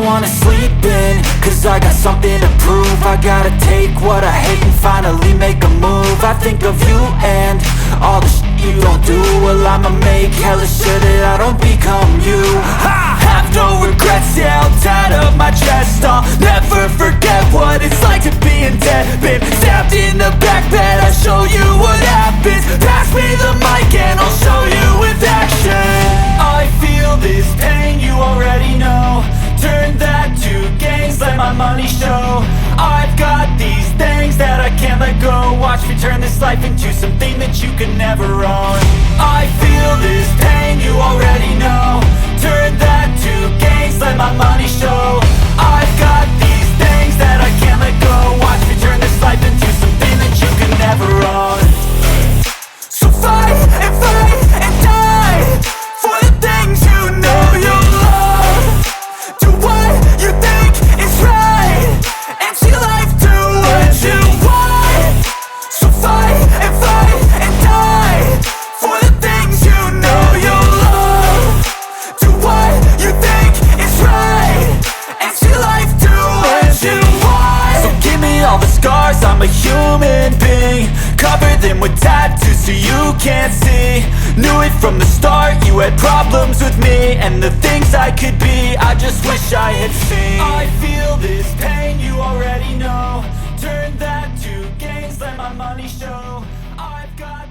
wanna sleep in, cause I got something to prove. I gotta take what I hate and finally make a move. I think of you and all the shit you don't do. Well, I'ma make hella sure that I don't become you. I have no regrets, yeah, I'll tie up my chest. I'll never forget what it's like to be in debt. Been stabbed in the back bed, I'll show you what happens. Pass me the mic and I'll show you with action. I feel this pain, you already know. Turn that to gains, let my money show. I've got these things that I can't let go. Watch me turn this life into something that you can never own. I feel this pain, you already know. Turn that to gains, let my money show. I've got these things that I can't let go. Watch me turn this life into something that you can never own. So fight and die for the things you know you love. Do what you think is right and see life do what you want. So fight and die for the things you know you love. Do what you think is right and see life do what you want. So give me all the scars, I'm a human being. Cover them with tattoos so you can't see. Knew it from the start, you had problems with me and the things I could be, I just wish I had seen. I feel this pain, you already know. Turn that to gains, let my money show. I've got